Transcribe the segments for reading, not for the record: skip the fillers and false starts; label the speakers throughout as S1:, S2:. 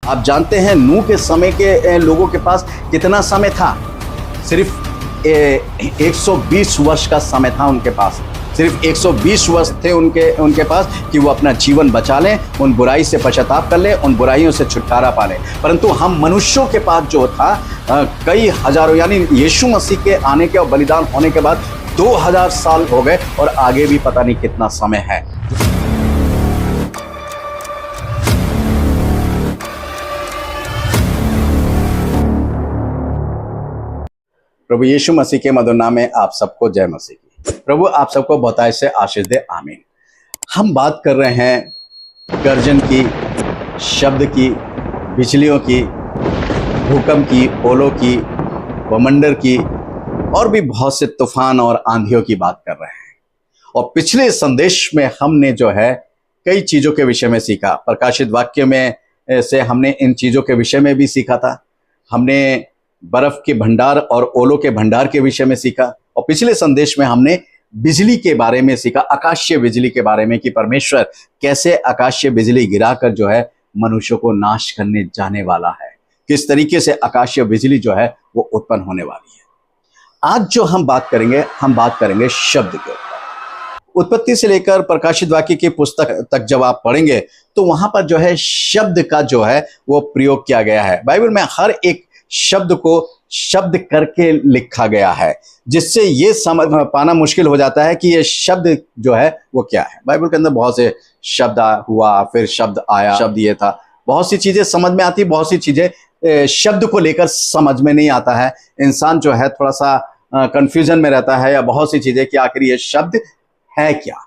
S1: आप जानते हैं नूह के समय के लोगों के पास कितना समय था? सिर्फ 120 वर्ष का समय था उनके पास। सिर्फ 120 वर्ष थे उनके पास कि वो अपना जीवन बचा लें, उन बुराई से पश्चाताप कर लें, उन बुराइयों से छुटकारा पा लें। परंतु हम मनुष्यों के पास जो था कई हजारों, यानी यीशु मसीह के आने के और बलिदान होने के बाद 2000 साल हो गए और आगे भी पता नहीं कितना समय है। प्रभु यीशु मसीह के मधुर नाम में आप सबको जय मसीह की। प्रभु आप सबको बहुतायत से आशीष दे, आमीन। हम बात कर रहे हैं गर्जन की, शब्द की, बिजलियों की, भूकंप की, ओलों की, बवंडर की और भी बहुत से तूफान और आंधियों की बात कर रहे हैं। और पिछले संदेश में हमने जो है कई चीजों के विषय में सीखा। प्रकाशित वाक्य में से हमने इन चीजों के विषय में भी सीखा था। हमने बर्फ के भंडार और ओलों के भंडार के विषय में सीखा। और पिछले संदेश में हमने बिजली के बारे में सीखा, आकाशीय बिजली के बारे में, कि परमेश्वर कैसे आकाशीय बिजली गिराकर जो है मनुष्य को नाश करने जाने वाला है, किस तरीके से आकाशीय बिजली जो है वो उत्पन्न होने वाली है। आज जो हम बात करेंगे शब्द के ऊपर। उत्पत्ति से लेकर प्रकाशित वाक्य की पुस्तक तक जब आप पढ़ेंगे तो वहां पर जो है शब्द का जो है वो प्रयोग किया गया है। बाइबल में हर एक शब्द को शब्द करके लिखा गया है, जिससे ये समझ पाना मुश्किल हो जाता है कि ये शब्द जो है वो क्या है। बाइबल के अंदर बहुत से शब्द हुआ, फिर शब्द आया, शब्द ये था, बहुत सी चीजें समझ में आती, बहुत सी चीजें शब्द को लेकर समझ में नहीं आता है। इंसान जो है थोड़ा सा कंफ्यूजन में रहता है, या बहुत सी चीजें कि आखिर ये शब्द है क्या,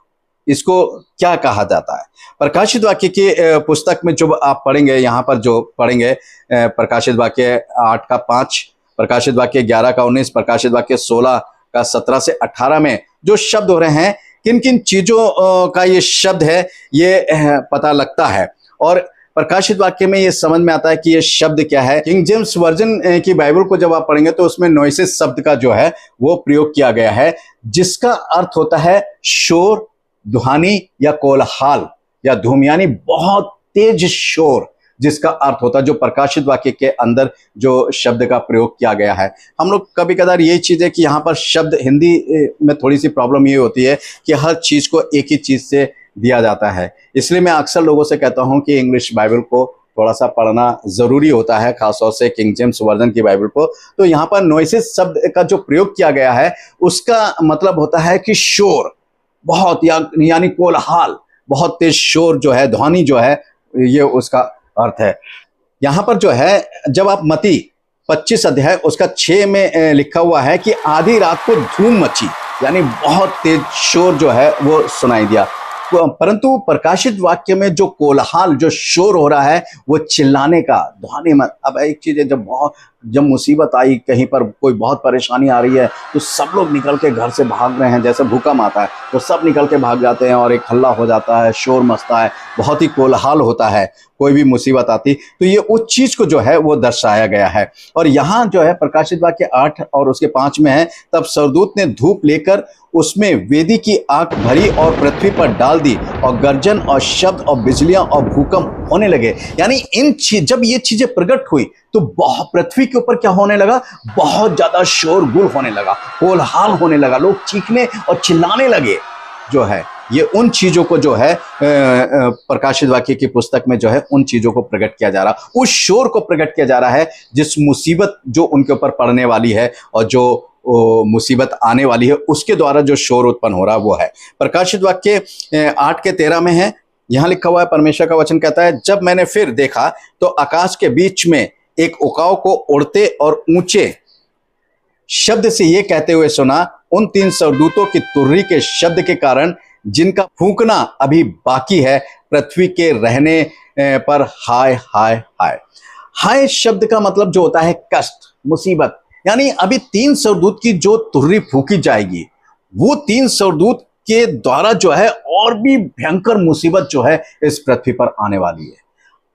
S1: इसको क्या कहा जाता है। प्रकाशित वाक्य की पुस्तक में जो आप पढ़ेंगे, यहाँ पर जो पढ़ेंगे प्रकाशित वाक्य 8 का 5, प्रकाशित वाक्य 11 का 19, प्रकाशित वाक्य 16 का 17 से 18 में जो शब्द हो रहे हैं, किन किन चीजों का ये शब्द है ये पता लगता है। और प्रकाशित वाक्य में ये समझ में आता है कि ये शब्द क्या है। किंग जेम्स वर्जन की बाइबल को जब आप पढ़ेंगे तो उसमें नॉइसेस शब्द का जो है वो प्रयोग किया गया है, जिसका अर्थ होता है शोर, ध्वनि या कोलाहल या धूम, यानी बहुत तेज शोर, जिसका अर्थ होता है जो प्रकाशित वाक्य के अंदर जो शब्द का प्रयोग किया गया है। हम लोग कभी कदार यही चीज है कि यहाँ पर शब्द, हिंदी में थोड़ी सी प्रॉब्लम ये होती है कि हर चीज को एक ही चीज से दिया जाता है। इसलिए मैं अक्सर लोगों से कहता हूँ कि इंग्लिश बाइबल को थोड़ा सा पढ़ना जरूरी होता है, खासतौर से किंग जेम्स वर्जन की बाइबल को। तो यहाँ पर नॉइसेस शब्द का जो प्रयोग किया गया है उसका मतलब होता है कि शोर, बहुत, यानी कोलाहल, बहुत तेज शोर जो है, ध्वनि जो है, ये उसका अर्थ है। यहां पर जो है जब आप मत्ती 25 अध्याय उसका 6 में लिखा हुआ है कि आधी रात को धूम मची, यानी बहुत तेज शोर जो है वो सुनाई दिया। परंतु प्रकाशित वाक्य में जो कोलाहल, जो शोर हो रहा है वो चिल्लाने का, ध्वनि में। अब एक चीज है, जब मुसीबत आई, कहीं पर कोई बहुत परेशानी आ रही है तो सब लोग निकल के घर से भाग रहे हैं। जैसे भूकंप आता है तो सब निकल के भाग जाते हैं और एक हल्ला हो जाता है, शोर मचता है, बहुत ही कोलाहल होता है कोई भी मुसीबत आती। तो ये उस चीज को जो है वो दर्शाया गया है। और यहाँ जो है प्रकाशित वाक्य 8 और उसके 5 में है, तब स्वर्गदूत ने धूप लेकर उसमें वेदी की आग भरी और पृथ्वी पर डाल दी, और गर्जन और शब्द और बिजलियां और भूकंप होने लगे। यानी जब ये चीजें प्रकट हुई तो पृथ्वी के ऊपर क्या होने लगा, बहुत ज्यादा शोरगुल होने लगा, कोलाहल होने लगा, लोग चीखने और चिल्लाने लगे। जो है ये उन चीजों को जो है प्रकाशित वाक्य की पुस्तक में जो है उन चीजों को प्रकट किया जा रहा, उस शोर को प्रकट किया जा रहा है जिस मुसीबत जो उनके ऊपर पड़ने वाली है और जो मुसीबत आने वाली है उसके द्वारा जो शोर उत्पन्न हो रहा वो है। प्रकाशित वाक्य 8 के 13 में है, यहां लिखा हुआ है, परमेश्वर का वचन कहता है, जब मैंने फिर देखा तो आकाश के बीच में एक उकाव को उड़ते और ऊंचे शब्द से ये कहते हुए सुना, उन 3 स्वर्गदूतों की तुर्री के शब्द के कारण जिनका फूंकना अभी बाकी है, पृथ्वी के रहने पर हाय हाय हाय। हाय शब्द का मतलब जो होता है कष्ट, मुसीबत, यानी अभी 3 स्वर्गदूत की जो तुर्री फूंकी जाएगी, वो 3 स्वर्गदूत के द्वारा जो है और भी भयंकर मुसीबत जो है इस पृथ्वी पर आने वाली है।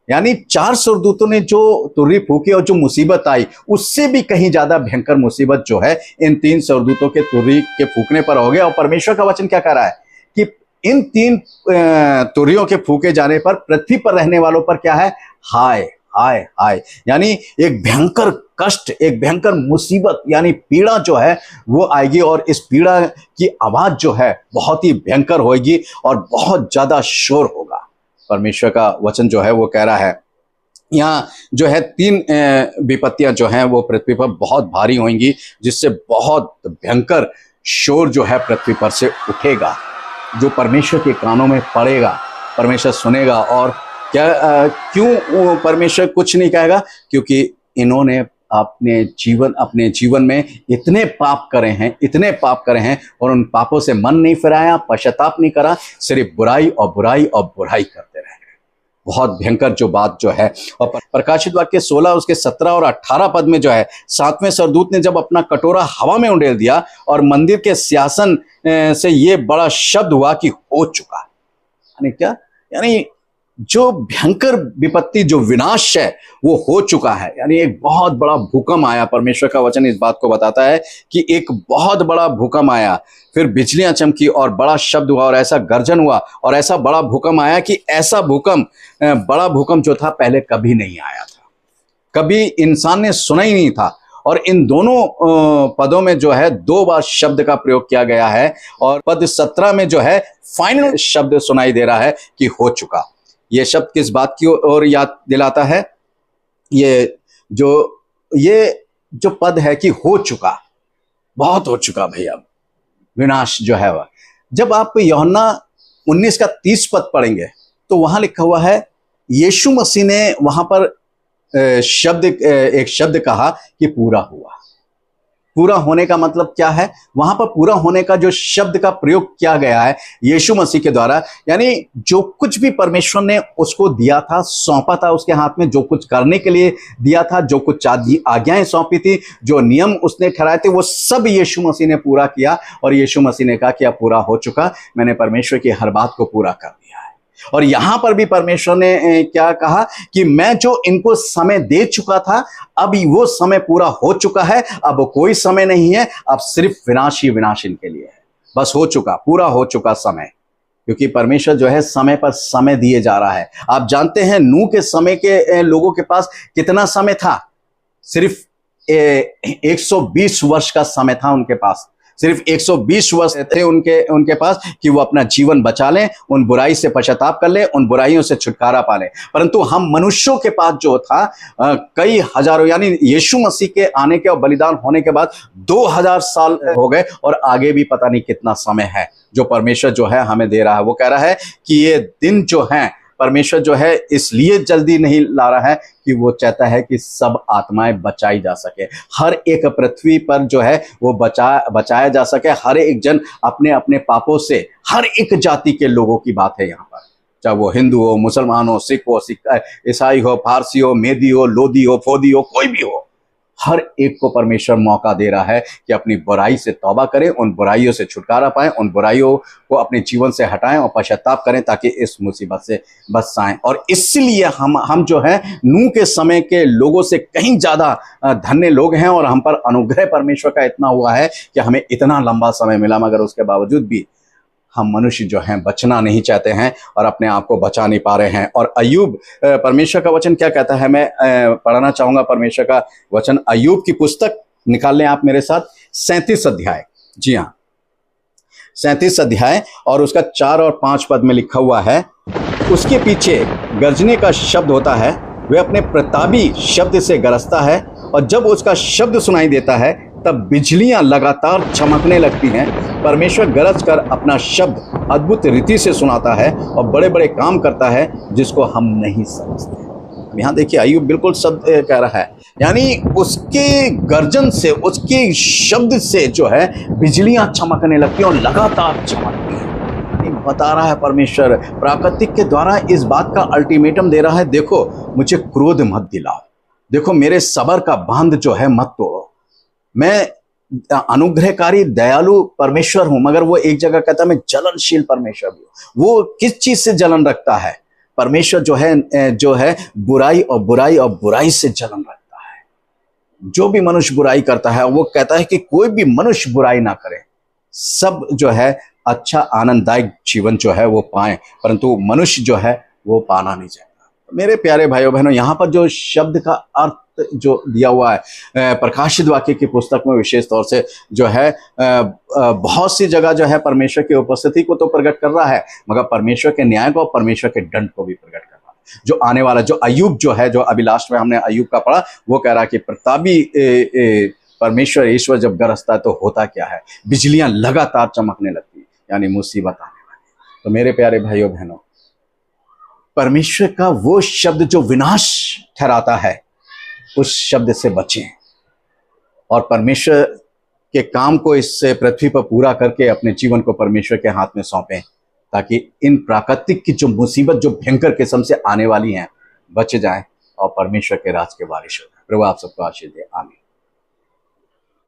S1: यानी 4 स्वर्गदूतों ने जो तुर्री फूकी और जो मुसीबत आई, उससे भी कहीं ज्यादा भयंकर मुसीबत जो है इन 3 स्वर्गदूतों के तुर्री के फूकने पर हो गया। और परमेश्वर का वचन क्या कह रहा है कि इन 3 तुर्रियों के फूके जाने पर पृथ्वी पर रहने वालों पर क्या है, हाय हाय हाय, यानी एक भयंकर कष्ट, एक भयंकर मुसीबत यानी पीड़ा जो है वो आएगी, और इस पीड़ा की आवाज जो है बहुत ही भयंकर होगी और बहुत ज्यादा शोर होगा। परमेश्वर का वचन जो है वो कह रहा है, यहाँ जो है 3 विपत्तियां जो हैं वो पृथ्वी पर बहुत भारी होंगी, जिससे बहुत भयंकर शोर जो है पृथ्वी पर से उठेगा, जो परमेश्वर के कानों में पड़ेगा, परमेश्वर सुनेगा। और क्यों परमेश्वर कुछ नहीं कहेगा? क्योंकि इन्होंने अपने जीवन में इतने पाप करे हैं, इतने पाप करे हैं, और उन पापों से मन नहीं फिराया, पश्चाताप नहीं करा, सिर्फ बुराई और बुराई और बुराई करते रहे। बहुत भयंकर जो बात जो है। और प्रकाशित वाक्य 16 उसके 17 और 18 पद में जो है, 7वें स्वर्गदूत ने जब अपना कटोरा हवा में उंडेल दिया और मंदिर के सिंहासन से ये बड़ा शब्द हुआ कि हो चुका। यानी क्या? यानी जो भयंकर विपत्ति, जो विनाश है वो हो चुका है। यानी एक बहुत बड़ा भूकंप आया। परमेश्वर का वचन इस बात को बताता है कि एक बहुत बड़ा भूकंप आया, फिर बिजलियां चमकी और बड़ा शब्द हुआ और ऐसा गर्जन हुआ और ऐसा बड़ा भूकंप आया कि ऐसा भूकंप, बड़ा भूकंप जो था पहले कभी नहीं आया था, कभी इंसान ने सुना ही नहीं था। और इन दोनों पदों में जो है 2 बार शब्द का प्रयोग किया गया है, और पद 17 में जो है फाइनल शब्द सुनाई दे रहा है कि हो चुका। ये शब्द किस बात की ओर याद दिलाता है? ये जो पद है कि हो चुका, बहुत हो चुका भैया, विनाश जो है वह। जब आप यूहन्ना 19 का 30 पद पढ़ेंगे तो वहां लिखा हुआ है, यीशु मसीह ने वहां पर एक शब्द कहा कि पूरा हुआ। पूरा होने का मतलब क्या है? वहां पर पूरा होने का जो शब्द का प्रयोग किया गया है यीशु मसीह के द्वारा, यानी जो कुछ भी परमेश्वर ने उसको दिया था, सौंपा था उसके हाथ में, जो कुछ करने के लिए दिया था, जो कुछ आज्ञाएं सौंपी थी, जो नियम उसने ठहराए थे, वो सब यीशु मसीह ने पूरा किया। और यीशु मसीह ने कहा कि अब पूरा हो चुका, मैंने परमेश्वर की हर बात को पूरा कर दिया है। और यहां पर भी परमेश्वर ने क्या कहा कि मैं जो इनको समय दे चुका था, अब वो समय पूरा हो चुका है, अब कोई समय नहीं है, अब सिर्फ विनाश ही विनाश इनके लिए है। बस हो चुका, पूरा हो चुका समय। क्योंकि परमेश्वर जो है समय पर समय दिए जा रहा है। आप जानते हैं नूह के समय के लोगों के पास कितना समय था? सिर्फ 120 वर्ष का समय था उनके पास। सिर्फ 120 वर्ष थे उनके पास कि वो अपना जीवन बचा लें, उन बुराई से पश्चाताप कर लें, उन बुराइयों से छुटकारा पा लें। परंतु हम मनुष्यों के पास जो था कई हजारों, यानी यीशु मसीह के आने के और बलिदान होने के बाद 2000 साल हो गए, और आगे भी पता नहीं कितना समय है जो परमेश्वर जो है हमें दे रहा है। वो कह रहा है कि ये दिन जो है परमेश्वर जो है इसलिए जल्दी नहीं ला रहा है कि वो चाहता है कि सब आत्माएं बचाई जा सके, हर एक पृथ्वी पर जो है वो बचाया जा सके, हर एक जन अपने अपने पापों से, हर एक जाति के लोगों की बात है यहाँ पर, चाहे वो हिंदू हो, मुसलमान हो, सिख हो, ईसाई हो, फारसी हो, मेदी हो, लोधी हो, फोदी हो, कोई भी हो, हर एक को परमेश्वर मौका दे रहा है कि अपनी बुराई से तौबा करें, उन बुराइयों से छुटकारा पाएं, उन बुराइयों को अपने जीवन से हटाएं और पश्चाताप करें, ताकि इस मुसीबत से बच जाएं। और इसलिए हम जो है नूह के समय के लोगों से कहीं ज्यादा धन्य लोग हैं, और हम पर अनुग्रह परमेश्वर का इतना हुआ है कि हमें इतना लंबा समय मिला, मगर उसके बावजूद भी हम मनुष्य जो हैं बचना नहीं चाहते हैं और अपने आप को बचा नहीं पा रहे हैं। और अय्यूब, परमेश्वर का वचन क्या कहता है, मैं पढ़ना चाहूंगा परमेश्वर का वचन। अय्यूब की पुस्तक निकाल लें आप मेरे साथ, 37 अध्याय। जी हाँ, 37 अध्याय और उसका 4 और 5 पद में लिखा हुआ है, उसके पीछे गरजने का शब्द होता है, वह अपने प्रतापी शब्द से गरजता है, और जब उसका शब्द सुनाई देता है तब बिजलियां लगातार चमकने लगती हैं। परमेश्वर गरज कर अपना शब्द अद्भुत रीति से सुनाता है और बड़े बड़े काम करता है जिसको हम नहीं समझते। यहाँ देखिए अय्यूब बिल्कुल शब्द कह रहा है, यानी उसके गर्जन से, उसके शब्द से जो है बिजलियां चमकने लगती हैं और लगातार चमकती हैं। बता रहा है परमेश्वर प्राकृतिक के द्वारा इस बात का अल्टीमेटम दे रहा है, देखो मुझे क्रोध मत दिलाओ, देखो मेरे सबर का बांध जो है मत तोड़ो। मैं अनुग्रहकारी दयालु परमेश्वर हूं, मगर वो एक जगह कहता है मैं जलनशील परमेश्वर भी हूं। वो किस चीज से जलन रखता है? परमेश्वर जो है बुराई और बुराई और बुराई से जलन रखता है। जो भी मनुष्य बुराई करता है वो कहता है कि कोई भी मनुष्य बुराई ना करे, सब जो है अच्छा आनंददायक जीवन जो है वो पाए, परंतु मनुष्य जो है वो पाना नहीं चाहता। मेरे प्यारे भाइयों बहनों, यहाँ पर जो शब्द का अर्थ जो दिया हुआ है प्रकाशित वाक्य की पुस्तक में, विशेष तौर से जो है बहुत सी जगह जो है परमेश्वर की उपस्थिति को तो प्रकट कर रहा है, मगर परमेश्वर के न्याय को और परमेश्वर के दंड को भी प्रकट कर रहा है। जो आने वाला, जो अय्यूब जो है, जो अभी लास्ट में हमने अय्यूब का पढ़ा, वो कह रहा है कि प्रतापी परमेश्वर ईश्वर जब गरजता है तो होता क्या है, बिजलियां लगातार चमकने लगती है, यानी मुसीबत आने वाली। तो मेरे प्यारे भाइयों बहनों, परमेश्वर का वो शब्द जो विनाश ठहराता है, उस शब्द से बचें और परमेश्वर के काम को इस पृथ्वी पर पूरा करके अपने जीवन को परमेश्वर के हाथ में सौंपें, ताकि इन प्राकृतिक की जो मुसीबत, जो भयंकर किस्म से आने वाली हैं, बच जाएं और परमेश्वर के राज के वारिस हो जाएं। प्रभु आप सबको आशीष दे। आमीन।